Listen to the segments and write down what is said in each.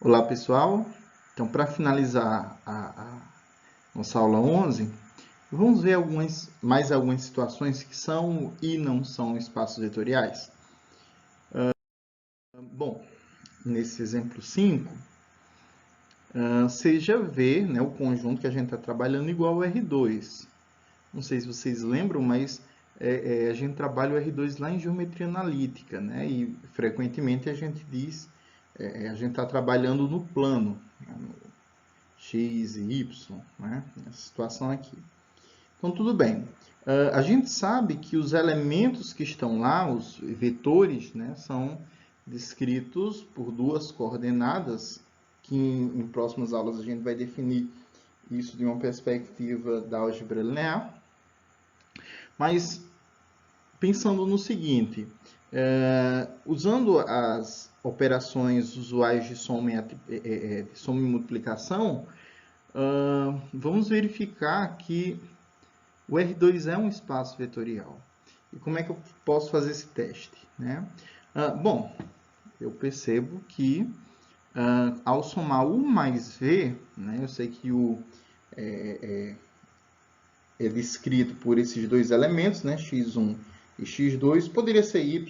Olá pessoal, então para finalizar a nossa aula 11, vamos ver mais algumas situações que são e não são espaços vetoriais. Bom, nesse exemplo 5, você já vê, né, o conjunto que a gente está trabalhando igual ao R2. Não sei se vocês lembram, mas a gente trabalha o R2 lá em geometria analítica, né, e frequentemente a gente diz, a gente está trabalhando no plano, né, x e y, né? Essa situação aqui. Então, tudo bem. A gente sabe que os elementos que estão lá, os vetores, né, são descritos por duas coordenadas, que em próximas aulas a gente vai definir isso de uma perspectiva da álgebra linear. Mas, pensando no seguinte, usando as operações usuais de soma e multiplicação, vamos verificar que o R2 é um espaço vetorial. E como é que eu posso fazer esse teste, né? Bom, eu percebo que ao somar U mais V, né, eu sei que U é descrito por esses dois elementos, né, x1 e x2, poderia ser y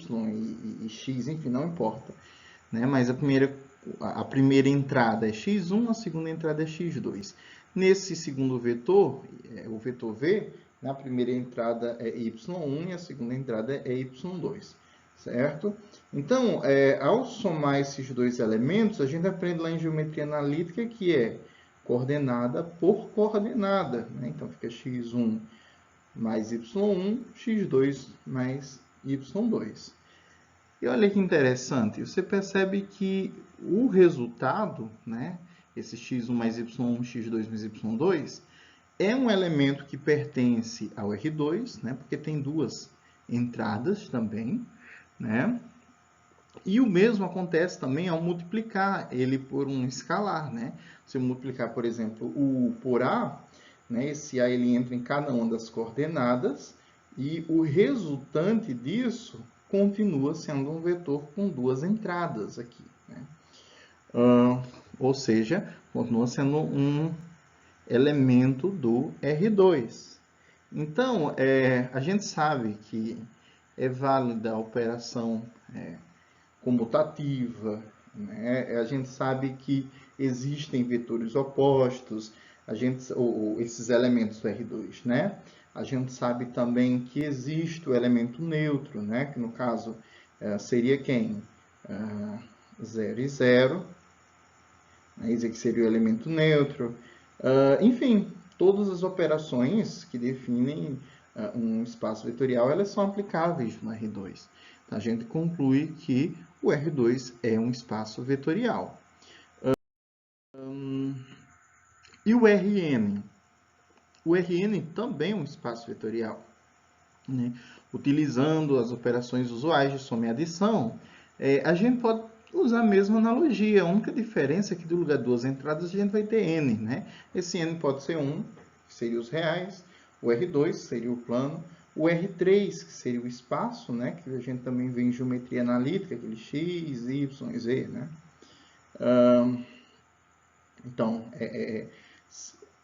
e x, enfim, não importa. Né? Mas a primeira entrada é x1, a segunda entrada é x2. Nesse segundo vetor, o vetor v, a primeira entrada é y1 e a segunda entrada é y2, certo? Então, ao somar esses dois elementos, a gente aprende lá em geometria analítica que é coordenada por coordenada, né? Então, fica x1 mais y1, x2 mais y2. E olha que interessante, você percebe que o resultado, né, esse x1 mais y1, x2 mais y2, é um elemento que pertence ao R2, né, porque tem duas entradas também, né? E o mesmo acontece também ao multiplicar ele por um escalar, né? Se eu multiplicar, por exemplo, o U por A, né, esse A ele entra em cada uma das coordenadas e o resultante disso continua sendo um vetor com duas entradas aqui, né? Ou seja, continua sendo um elemento do R2. Então, a gente sabe que é válida a operação comutativa, né? A gente sabe que existem vetores opostos, esses elementos do R2, né? A gente sabe também que existe o elemento neutro, né? Que no caso seria quem? 0 e 0, né? Esse aqui seria o elemento neutro. Enfim, todas as operações que definem um espaço vetorial, elas são aplicáveis no R2. Então, a gente conclui que o R2 é um espaço vetorial. E o Rn? O Rn também é um espaço vetorial, né? Utilizando as operações usuais de soma e adição, a gente pode usar a mesma analogia. A única diferença é que do lugar de duas entradas a gente vai ter n, né? Esse n pode ser 1, que seria os reais, o R2 seria o plano, o R3, que seria o espaço, né? Que a gente também vê em geometria analítica, aquele x, y, z, né? Então,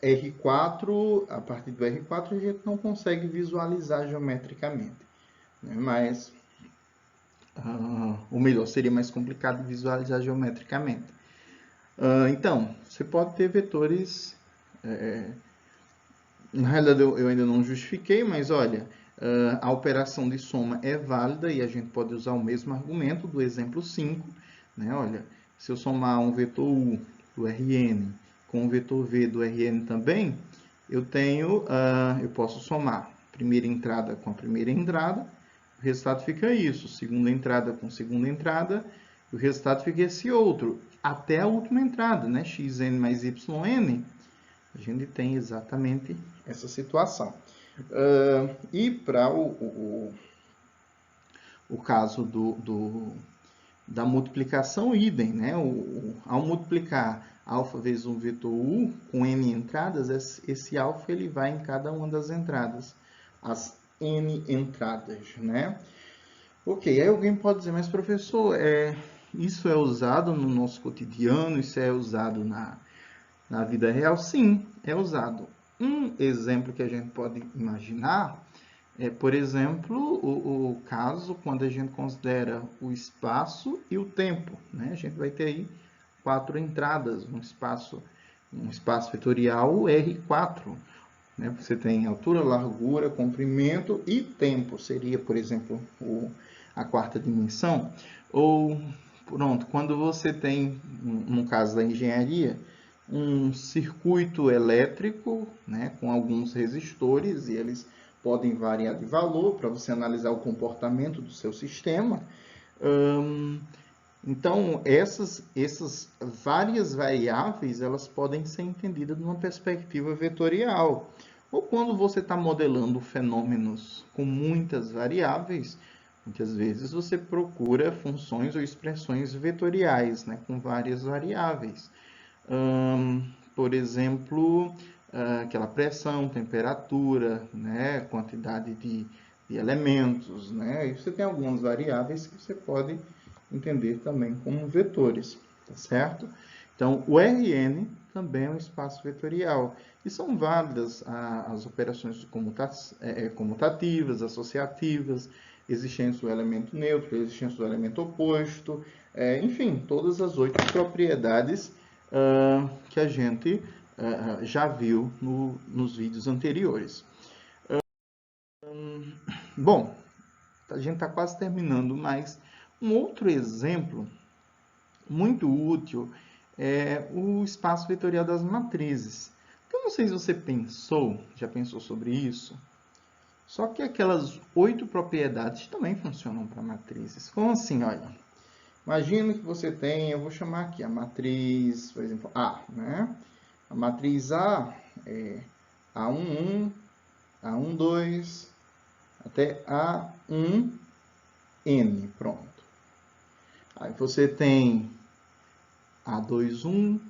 R4, a partir do R4 a gente não consegue visualizar geometricamente, né? Mas o melhor seria mais complicado visualizar geometricamente. Então, você pode ter vetores, na realidade eu ainda não justifiquei, mas olha, a operação de soma é válida e a gente pode usar o mesmo argumento do exemplo 5, né? Olha, se eu somar um vetor U do Rn com o vetor V do Rn também, eu posso somar primeira entrada com a primeira entrada, o resultado fica isso, segunda entrada com segunda entrada, o resultado fica esse outro, até a última entrada, né? Xn mais yn, a gente tem exatamente essa situação. E para o caso da multiplicação, idem, né? Ao multiplicar alfa vezes um vetor U com n entradas, esse alfa ele vai em cada uma das entradas, as n entradas, né? Ok, aí alguém pode dizer, mas professor, isso é usado no nosso cotidiano? Isso é usado na vida real? Sim, é usado. Um exemplo que a gente pode imaginar é, por exemplo, o caso quando a gente considera o espaço e o tempo, né? A gente vai ter aí 4 entradas, um espaço vetorial R4, né? Você tem altura, largura, comprimento e tempo, seria, por exemplo, a quarta dimensão. Ou, pronto, quando você tem, no caso da engenharia, um circuito elétrico, né, com alguns resistores, e eles podem variar de valor para você analisar o comportamento do seu sistema. Então, essas várias variáveis, elas podem ser entendidas numa perspectiva vetorial. Ou quando você está modelando fenômenos com muitas variáveis, muitas vezes você procura funções ou expressões vetoriais, né, com várias variáveis. Por exemplo, aquela pressão, temperatura, né, quantidade de elementos, né? E você tem algumas variáveis que você pode entender também como vetores, tá certo? Então, o Rn também é um espaço vetorial. E são válidas as operações comutativas, associativas, existência do elemento neutro, existência do elemento oposto, enfim, todas as 8 propriedades que a gente já viu nos vídeos anteriores. Bom, a gente está quase terminando, mas um outro exemplo muito útil é o espaço vetorial das matrizes. Eu não sei se você já pensou sobre isso, só que aquelas 8 propriedades também funcionam para matrizes. Como assim? Olha, imagina que você tem, eu vou chamar aqui a matriz, por exemplo, A, né? A matriz A é A11, A12, até A1N, pronto. Aí você tem A21,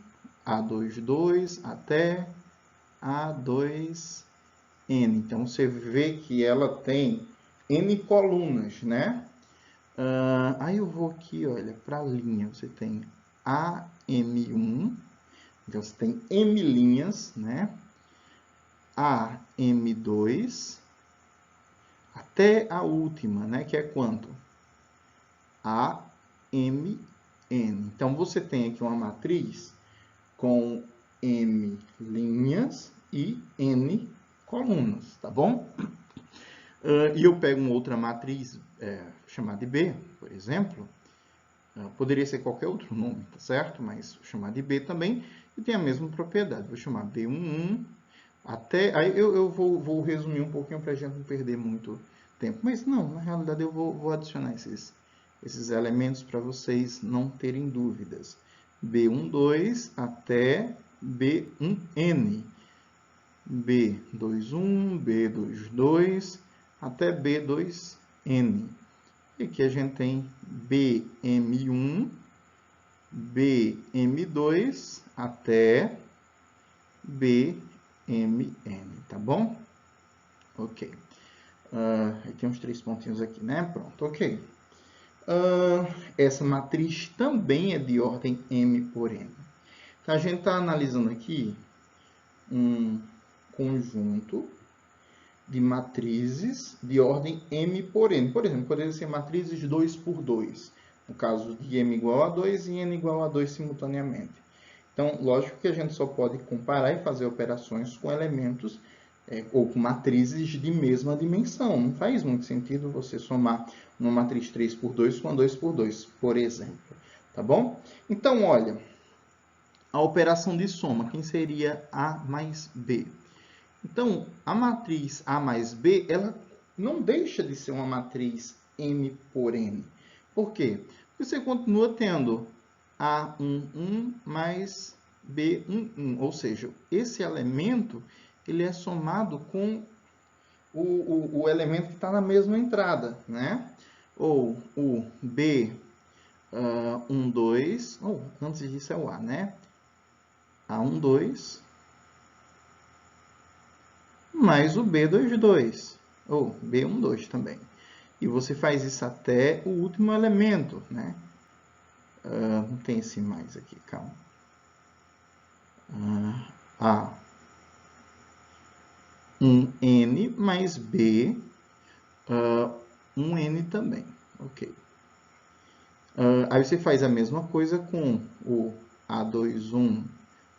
A22, até A2N. Então, você vê que ela tem N colunas, né? Aí eu vou aqui, olha, para a linha. Você tem AM1, então você tem M linhas, né? AM2, até a última, né? Que é quanto? AMN. Então, você tem aqui uma matriz com M linhas e N colunas, tá bom? E eu pego uma outra matriz chamada de B, por exemplo. Poderia ser qualquer outro nome, tá certo? Mas vou chamar de B também e tem a mesma propriedade. Vou chamar B11 até... Aí eu vou resumir um pouquinho para a gente não perder muito tempo. Mas não, na realidade eu vou adicionar esses elementos para vocês não terem dúvidas. B12 até B1N. B21, B22 até B2N. E aqui a gente tem BM1, BM2 até BMN, tá bom? Ok. Tem uns 3 pontinhos aqui, né? Pronto, ok. Essa matriz também é de ordem M por N. Então, a gente está analisando aqui um conjunto de matrizes de ordem M por N. Por exemplo, poderia ser matrizes 2 por 2, no caso de M igual a 2 e N igual a 2 simultaneamente. Então, lógico que a gente só pode comparar e fazer operações com elementos ou com matrizes de mesma dimensão. Não faz muito sentido você somar uma matriz 3 por 2 com a 2 por 2, por exemplo. Tá bom? Então, olha, a operação de soma, quem seria A mais B? Então, a matriz A mais B, ela não deixa de ser uma matriz M por N. Por quê? Porque você continua tendo A11 mais B11, ou seja, esse elemento ele é somado com o elemento que está na mesma entrada, né? Ou o B12, antes disso é o A, né? A12 mais o B22, ou B12 também. E você faz isso até o último elemento, né? não tem esse mais aqui, calma. A, 1n mais B, 1n também. Ok. Aí você faz a mesma coisa com o A21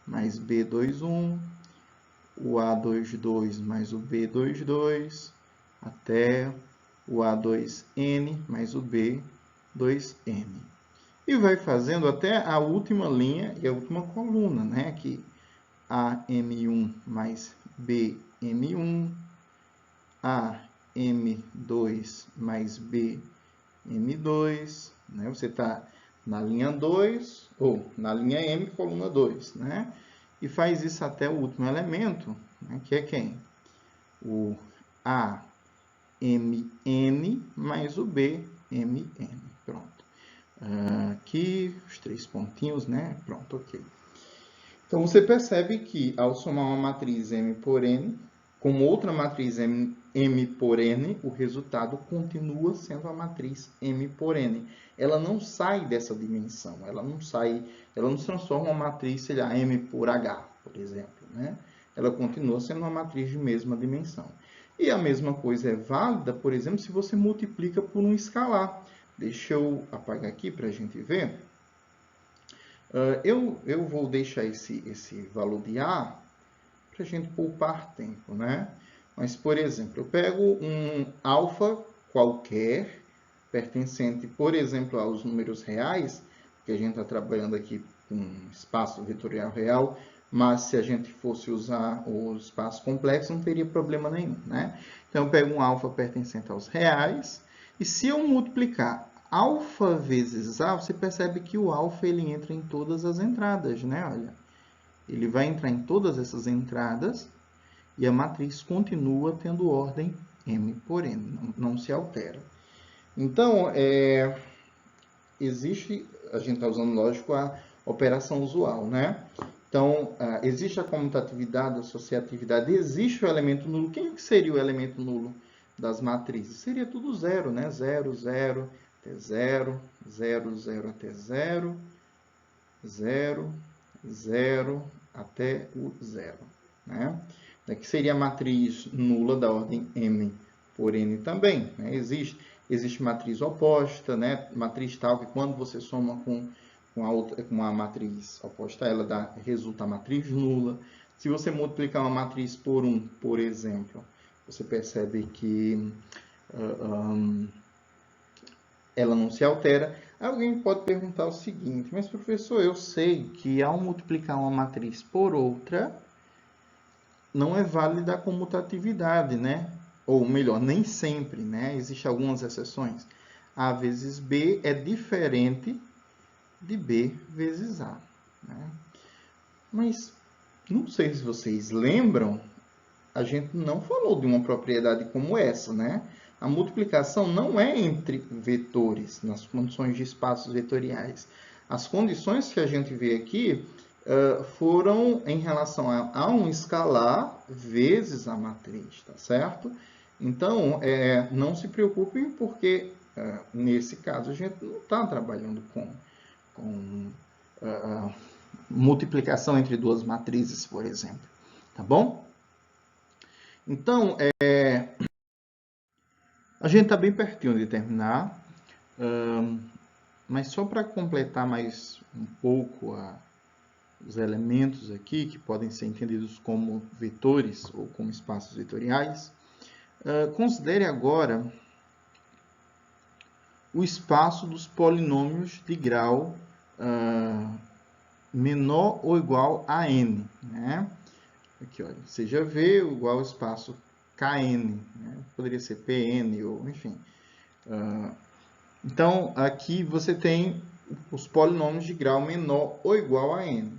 mais B21, o A22 mais o B22, até o A2n mais o B2n. E vai fazendo até a última linha e a última coluna, né? Aqui, AM1 mais BM1, AM2 mais BM2, né? Você está na linha 2, ou na linha M, coluna 2, né? E faz isso até o último elemento, né? Que é quem? O AMN mais o BMN. Pronto. Aqui, os 3 pontinhos, né? Pronto, ok. Então, você percebe que, ao somar uma matriz M por N, com outra matriz M por N, o resultado continua sendo a matriz M por N. Ela não sai dessa dimensão, ela não se transforma em uma matriz, sei lá, M por H, por exemplo, né? Ela continua sendo uma matriz de mesma dimensão. E a mesma coisa é válida, por exemplo, se você multiplica por um escalar. Deixa eu apagar aqui para a gente ver. Eu vou deixar esse valor de A para a gente poupar tempo, né? Mas, por exemplo, eu pego um alfa qualquer, pertencente, por exemplo, aos números reais, que a gente está trabalhando aqui com espaço vetorial real, mas se a gente fosse usar o espaço complexo, não teria problema nenhum, né? Então, eu pego um alfa pertencente aos reais, e se eu multiplicar alfa vezes A, você percebe que o alfa ele entra em todas as entradas, né? Olha, ele vai entrar em todas essas entradas e a matriz continua tendo ordem M por N, não se altera. Então, existe, a gente está usando, lógico, a operação usual, né? Então, existe a comutatividade, a associatividade, existe o elemento nulo. Quem seria o elemento nulo das matrizes? Seria tudo zero, né? 0, 0, até 0, 0, 0 até 0, 0, 0 até o 0, né? Que seria a matriz nula da ordem M por N também, né? Existe matriz oposta, né? Matriz tal que quando você soma com a matriz oposta a ela, resulta a matriz nula. Se você multiplicar uma matriz por 1, por exemplo, você percebe que ela não se altera. Alguém pode perguntar o seguinte, mas professor, eu sei que ao multiplicar uma matriz por outra, não é válida a comutatividade, né? Ou melhor, nem sempre, né? Existem algumas exceções. A vezes B é diferente de B vezes A, né? Mas, não sei se vocês lembram, a gente não falou de uma propriedade como essa, né? A multiplicação não é entre vetores, nas condições de espaços vetoriais. As condições que a gente vê aqui foram em relação a um escalar vezes a matriz, tá certo? Então, não se preocupem, porque nesse caso a gente não está trabalhando com multiplicação entre duas matrizes, por exemplo. Tá bom? Então, a gente está bem pertinho de terminar, mas só para completar mais um pouco os elementos aqui, que podem ser entendidos como vetores ou como espaços vetoriais, considere agora o espaço dos polinômios de grau menor ou igual a n, né? Aqui, olha, seja V igual ao espaço Kn, né? Poderia ser Pn, ou enfim. Então, aqui você tem os polinômios de grau menor ou igual a n,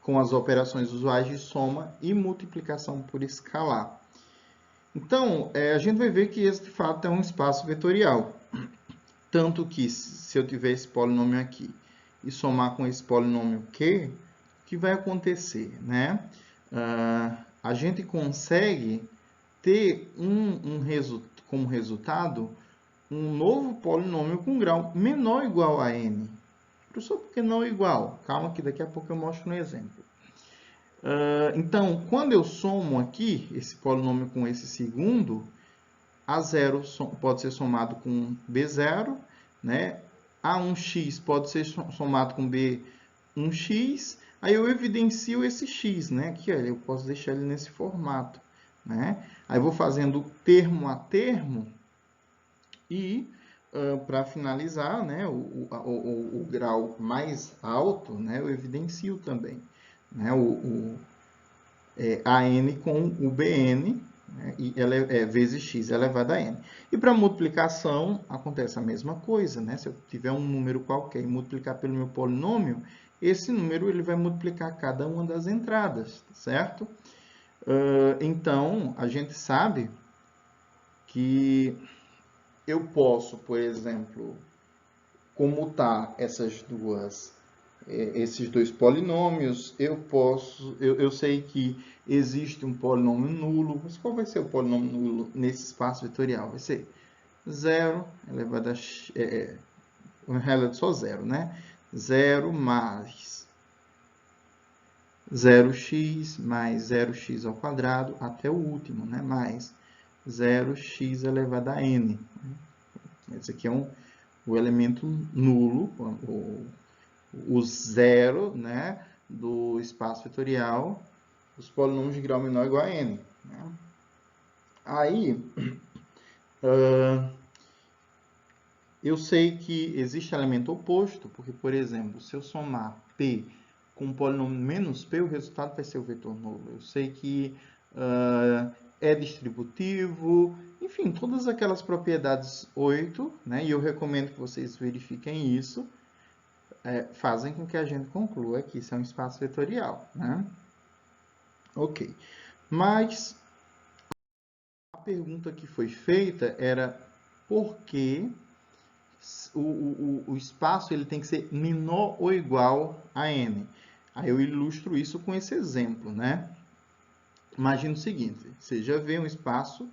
com as operações usuais de soma e multiplicação por escalar. Então, a gente vai ver que esse, de fato, é um espaço vetorial. Tanto que, se eu tiver esse polinômio aqui e somar com esse polinômio Q, o que vai acontecer, né? A gente consegue ter como resultado um novo polinômio com grau menor ou igual a n. Professor, por que não igual? Calma que daqui a pouco eu mostro no exemplo. Então, quando eu somo aqui esse polinômio com esse segundo, A0 pode ser somado com B0, né? A1x pode ser somado com B1x, aí eu evidencio esse x, né? Aqui, olha, eu posso deixar ele nesse formato, né? Aí eu vou fazendo termo a termo e, para finalizar, né, o grau mais alto, né, eu evidencio também, né, a n com o bn, né, e vezes x elevado a n. E para multiplicação, acontece a mesma coisa, né? Se eu tiver um número qualquer e multiplicar pelo meu polinômio, esse número ele vai multiplicar cada uma das entradas, certo? Então, a gente sabe que eu posso, por exemplo, comutar esses dois polinômios, eu sei que existe um polinômio nulo, mas qual vai ser o polinômio nulo nesse espaço vetorial? Vai ser 0 elevado a x, na realidade só 0, né? 0 mais 0x mais 0x ao quadrado até o último, né? Mais 0x elevado a n. Esse aqui é o elemento nulo, o zero, né, do espaço vetorial dos polinômios de grau menor ou igual a n. Né? Aí, eu sei que existe elemento oposto, porque, por exemplo, se eu somar p com um polinômio menos p, o resultado vai ser o vetor nulo. Eu sei que é distributivo, enfim, todas aquelas propriedades 8, né, e eu recomendo que vocês verifiquem isso, fazem com que a gente conclua que isso é um espaço vetorial. Né? Ok. Mas a pergunta que foi feita era por que o espaço ele tem que ser menor ou igual a n. Aí eu ilustro isso com esse exemplo, né? Imagina o seguinte, você já vê um espaço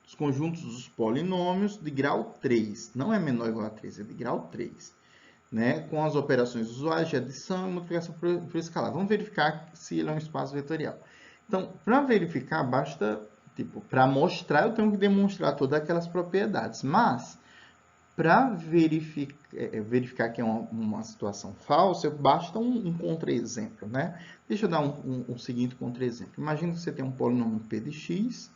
dos conjuntos dos polinômios de grau 3. Não é menor ou igual a 3, é de grau 3. Né? Com as operações usuais de adição e multiplicação por escalar. Vamos verificar se ele é um espaço vetorial. Então, para verificar, basta, para mostrar, eu tenho que demonstrar todas aquelas propriedades. Mas, para verificar que é uma situação falsa, basta um contra-exemplo, né? Deixa eu dar um seguinte contra-exemplo. Imagina que você tem um polinômio p de x,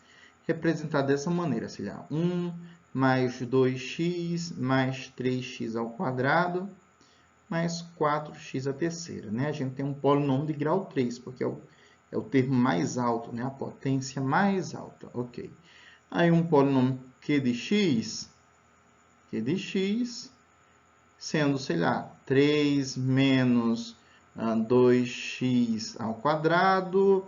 representado dessa maneira, seja 1 mais 2x mais 3x ao quadrado, mais 4x a terceira. Né? A gente tem um polinômio de grau 3, porque é o termo mais alto, né? A potência mais alta. Ok. Aí um polinômio q de x, sendo, sei lá, 3 menos 2x ao quadrado,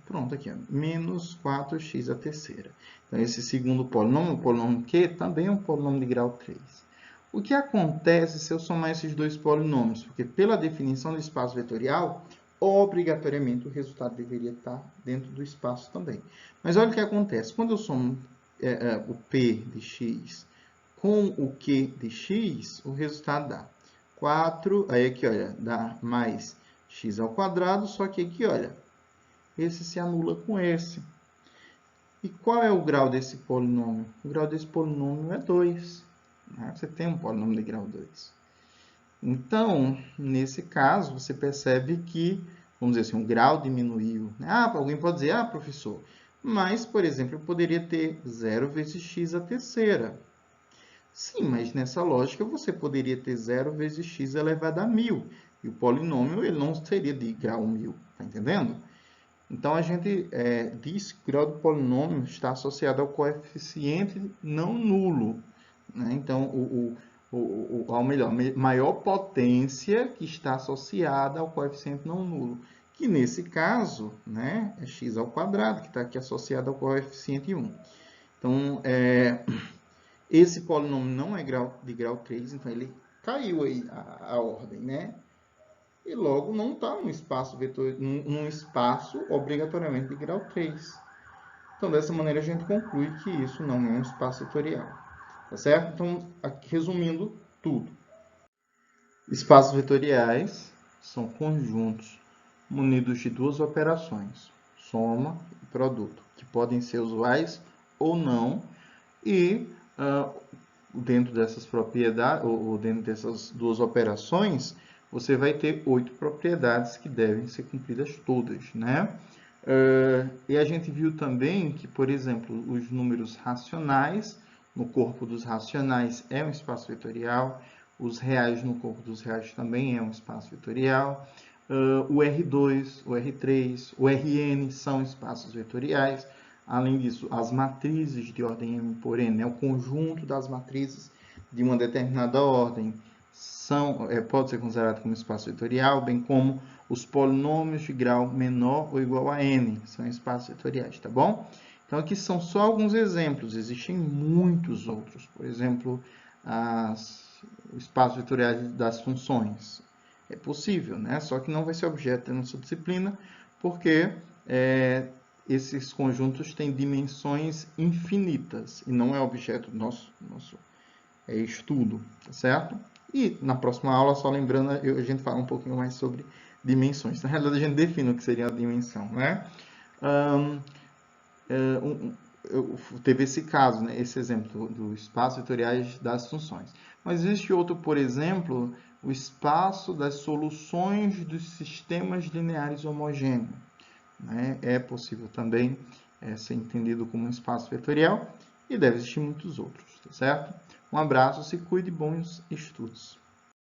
pronto, aqui, ó, menos 4x a terceira. Então, esse segundo polinômio, o polinômio q, também é um polinômio de grau 3. O que acontece se eu somar esses dois polinômios? Porque, pela definição do espaço vetorial, obrigatoriamente o resultado deveria estar dentro do espaço também. Mas olha o que acontece. Quando eu somo o p de x com o q de x, o resultado dá 4, aí aqui, olha, dá mais x ao quadrado, só que aqui, olha, esse se anula com esse. E qual é o grau desse polinômio? O grau desse polinômio é 2. Né? Você tem um polinômio de grau 2. Então, nesse caso, você percebe que, vamos dizer assim, o grau diminuiu. Ah, alguém pode dizer, professor, mas, por exemplo, eu poderia ter 0 vezes x a terceira. Sim, mas nessa lógica você poderia ter 0 vezes x elevado a 1000. E o polinômio ele não seria de grau 1000, tá entendendo? Então, a gente diz que o grau do polinômio está associado ao coeficiente não nulo. Né? Então, a maior potência que está associada ao coeficiente não nulo, que nesse caso, né, é x ao quadrado, que está aqui associado ao coeficiente 1. Então, esse polinômio não é de grau 3, então ele caiu aí a ordem, né? E logo não está num espaço obrigatoriamente de grau 3. Então, dessa maneira, a gente conclui que isso não é um espaço vetorial. tá certo? Então, aqui, resumindo tudo. Espaços vetoriais são conjuntos munidos de duas operações, soma e produto, que podem ser usuais ou não, e dentro dessas propriedades, ou dentro dessas duas operações, você vai ter 8 propriedades que devem ser cumpridas todas, né? E a gente viu também que, por exemplo, os números racionais, no corpo dos racionais é um espaço vetorial, os reais no corpo dos reais também é um espaço vetorial, o R2, o R3, o Rn são espaços vetoriais. Além disso, as matrizes de ordem M por N, né, o conjunto das matrizes de uma determinada ordem, pode ser considerado como espaço vetorial, bem como os polinômios de grau menor ou igual a n, são espaços vetoriais, tá bom? Então, aqui são só alguns exemplos, existem muitos outros. Por exemplo, os espaços vetoriais das funções. É possível, né? Só que não vai ser objeto da nossa disciplina, porque esses conjuntos têm dimensões infinitas e não é objeto do nosso estudo, tá certo? E na próxima aula, só lembrando, a gente fala um pouquinho mais sobre dimensões. Na realidade, a gente define o que seria a dimensão, né? Teve esse caso, né? Esse exemplo do espaço vetoriais das funções. Mas existe outro, por exemplo, o espaço das soluções dos sistemas lineares homogêneos. Né? É possível também ser entendido como um espaço vetorial e deve existir muitos outros, tá certo? Um abraço, se cuide e bons estudos.